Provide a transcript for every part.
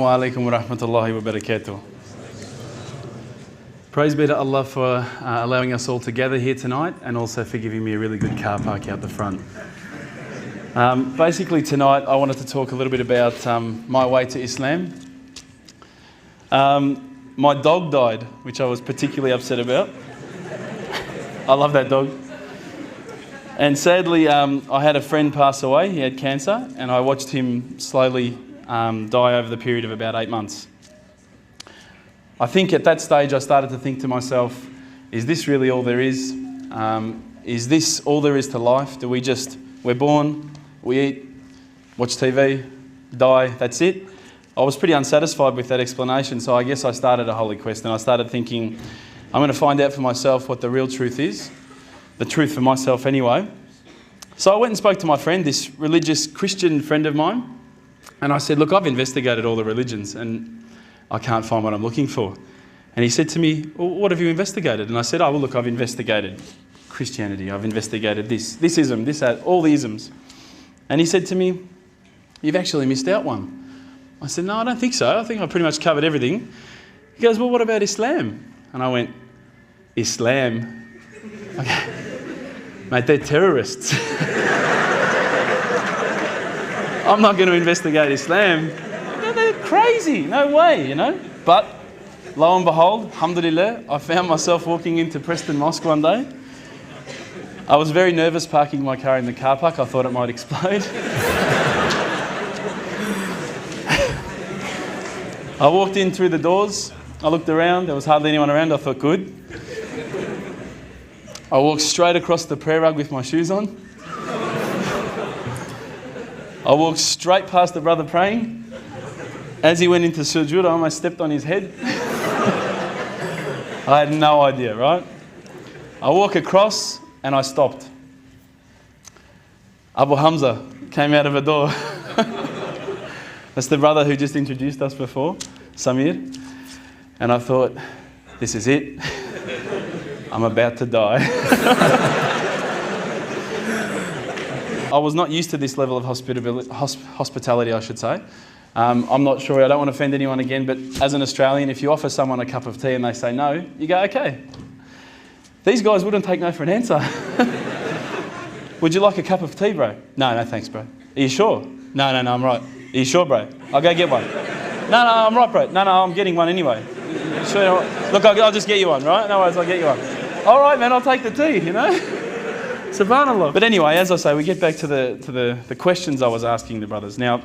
Assalamu alaikum wa rahmatullahi wa barakatuh. Praise be to Allah for allowing us all to gather here tonight, and also for giving me a really good car park out the front. Basically tonight I wanted to talk a little bit about my way to Islam. My dog died, which I was particularly upset about. I love that dog. And sadly I had a friend pass away. He had cancer, and I watched him slowly die over the period of about 8 months. I think at that stage I started to think to myself, is this really all there is? Is this all there is to life? We're born, we eat, watch TV, die, that's it? I was pretty unsatisfied with that explanation, so I guess I started a holy quest, and I started thinking, I'm going to find out for myself what the real truth is, the truth for myself anyway. So I went and spoke to my friend, this religious Christian friend of mine, and I said, look, I've investigated all the religions and I can't find what I'm looking for. And he said to me, well, what have you investigated? And I said, oh, well, look, I've investigated Christianity, I've investigated this ism, this, that, all the isms. And he said to me, you've actually missed out one. I said, no, I don't think so. I think I pretty much covered everything. He goes, well, what about Islam? And I went, Islam? Okay. Mate, they're terrorists. I'm not going to investigate Islam. They're crazy, no way, you know. But lo and behold, alhamdulillah, I found myself walking into Preston Mosque one day. I was very nervous parking my car in the car park. I thought it might explode. I walked in through the doors. I looked around. There was hardly anyone around. I thought, good. I walked straight across the prayer rug with my shoes on. I walked straight past the brother praying. As he went into sujood, I almost stepped on his head. I had no idea, right? I walk across and I stopped. Abu Hamza came out of a door. That's the brother who just introduced us before, Samir. And I thought, this is it. I'm about to die. I was not used to this level of hospitality, I should say. I'm not sure, I don't want to offend anyone again, but as an Australian, if you offer someone a cup of tea and they say no, you go, okay. These guys wouldn't take no for an answer. Would you like a cup of tea, bro? No, thanks, bro. Are you sure? No, I'm right. Are you sure, bro? I'll go get one. No, I'm right, bro. No, I'm getting one anyway. Sure, look, I'll just get you one, right? No worries, I'll get you one. All right, man, I'll take the tea, you know? SubhanAllah. But anyway, as I say, we get back to the questions I was asking the brothers. Now,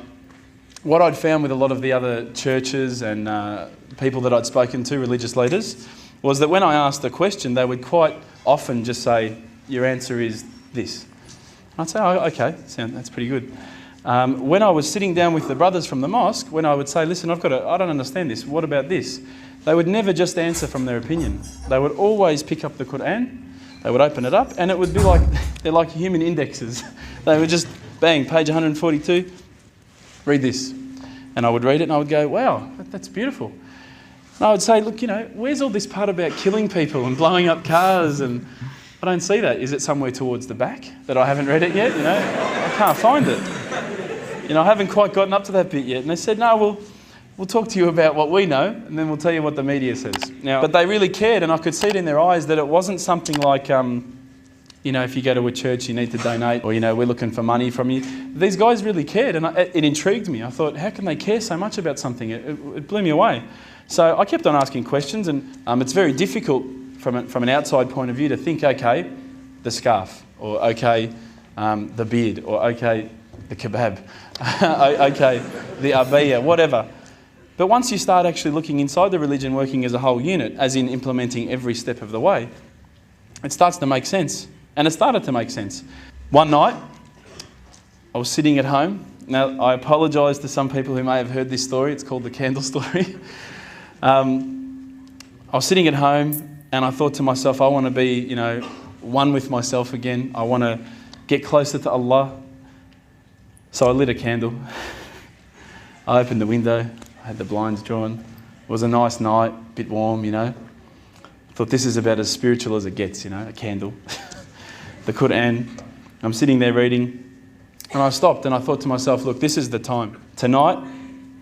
what I'd found with a lot of the other churches and people that I'd spoken to, religious leaders, was that when I asked a question, they would quite often just say, your answer is this. I'd say, oh, okay, that's pretty good. When I was sitting down with the brothers from the mosque, when I would say, listen, I don't understand this, what about this? They would never just answer from their opinion. They would always pick up the Quran, they would open it up, and it would be like, they're like human indexes. They would just, bang, page 142, read this. And I would read it and I would go, wow, that's beautiful. And I would say, look, you know, where's all this part about killing people and blowing up cars? And I don't see that. Is it somewhere towards the back that I haven't read it yet? You know, I can't find it. You know, I haven't quite gotten up to that bit yet. And they said, no, we'll talk to you about what we know, and then we'll tell you what the media says. Now, but they really cared, and I could see it in their eyes that it wasn't something like, you know, if you go to a church, you need to donate, or, you know, we're looking for money from you. These guys really cared, and it intrigued me. I thought, how can they care so much about something? It blew me away. So I kept on asking questions, and it's very difficult from an outside point of view to think, okay, the scarf, or okay, the beard, or okay, the kebab, okay, the abaya, whatever. But once you start actually looking inside the religion, working as a whole unit, as in implementing every step of the way, it starts to make sense. And it started to make sense. One night, I was sitting at home. Now, I apologise to some people who may have heard this story. It's called the candle story. I was sitting at home and I thought to myself, I want to be, you know, one with myself again. I want to get closer to Allah. So I lit a candle. I opened the window. I had the blinds drawn. It was a nice night, a bit warm, you know. I thought this is about as spiritual as it gets, you know, a candle. The Quran. I'm sitting there reading, and I stopped and I thought to myself, look, this is the time. Tonight,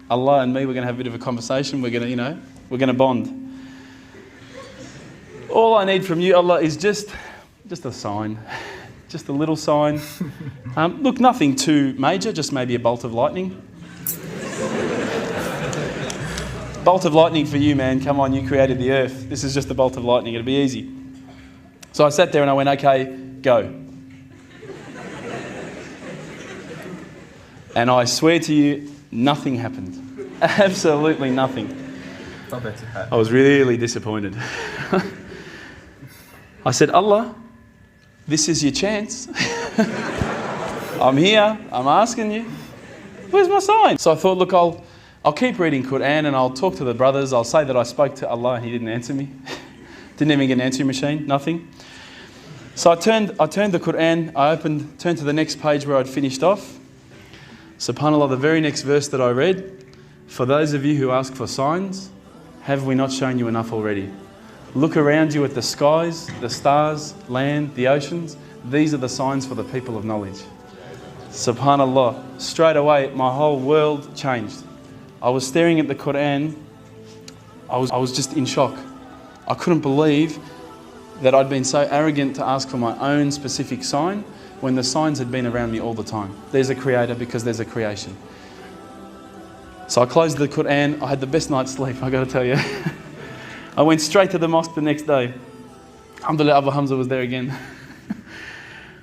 Allah and me, we're going to have a bit of a conversation. We're going to, we're going to bond. All I need from you, Allah, is just a sign. Just a little sign. Look, nothing too major, just maybe a bolt of lightning. Bolt of lightning for you, man. Come on, you created the earth. This is just a bolt of lightning. It'll be easy. So I sat there and I went, okay, go. And I swear to you, nothing happened. Absolutely nothing. I was really disappointed. I said, Allah, this is your chance. I'm here, I'm asking you. Where's my sign? So I thought, look, I'll keep reading Quran and I'll talk to the brothers. I'll say that I spoke to Allah and He didn't answer me. Didn't even get an answering machine, nothing. So I turned the Quran, turned to the next page where I'd finished off. SubhanAllah, the very next verse that I read, for those of you who ask for signs, have we not shown you enough already? Look around you at the skies, the stars, land, the oceans. These are the signs for the people of knowledge. SubhanAllah, straight away my whole world changed. I was staring at the Quran, I was just in shock. I couldn't believe that I'd been so arrogant to ask for my own specific sign when the signs had been around me all the time. There's a creator because there's a creation. So I closed the Quran, I had the best night's sleep, I got to tell you. I went straight to the mosque the next day. Alhamdulillah, Abu Hamza was there again.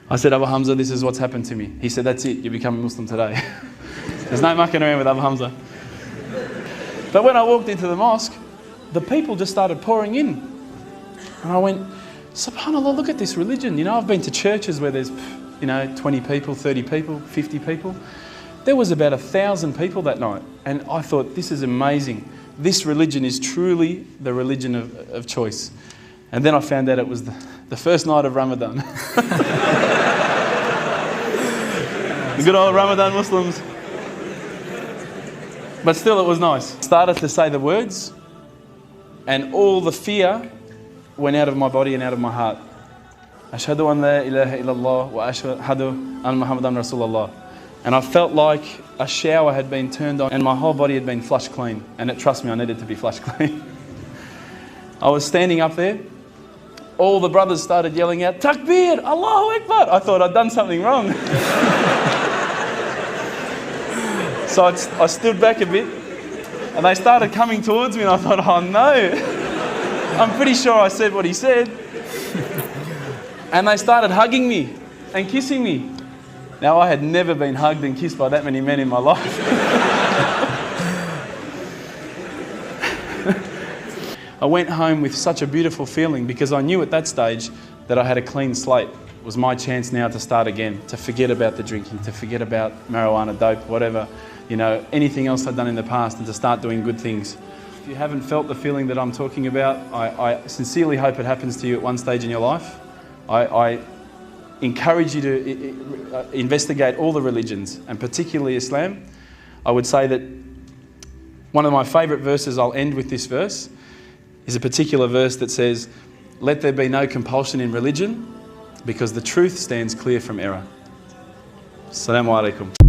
I said, Abu Hamza, this is what's happened to me. He said, that's it, you become a Muslim today. There's no mucking around with Abu Hamza. But when I walked into the mosque, the people just started pouring in. And I went, SubhanAllah, look at this religion. I've been to churches where there's, 20 people, 30 people, 50 people. There was about 1,000 people that night. And I thought, this is amazing. This religion is truly the religion of choice. And then I found out it was the first night of Ramadan. The good old Ramadan Muslims. But still it was nice. Started to say the words and all the fear went out of my body and out of my heart. Ashhadu an la ilaha illallah wa ashhadu an Muhammadan Rasulullah. And I felt like a shower had been turned on and my whole body had been flushed clean. And trust me, I needed to be flushed clean. I was standing up there. All the brothers started yelling out, Takbir, Allahu Akbar. I thought I'd done something wrong. So I stood back a bit and they started coming towards me and I thought, oh no. I'm pretty sure I said what he said. And they started hugging me and kissing me. Now, I had never been hugged and kissed by that many men in my life. I went home with such a beautiful feeling because I knew at that stage that I had a clean slate. It was my chance now to start again, to forget about the drinking, to forget about marijuana, dope, whatever, anything else I'd done in the past and to start doing good things. If you haven't felt the feeling that I'm talking about, I sincerely hope it happens to you at one stage in your life. I encourage you to investigate all the religions, and particularly Islam. I would say that one of my favourite verses, I'll end with this verse, is a particular verse that says, let there be no compulsion in religion, because the truth stands clear from error. Assalamu alaikum.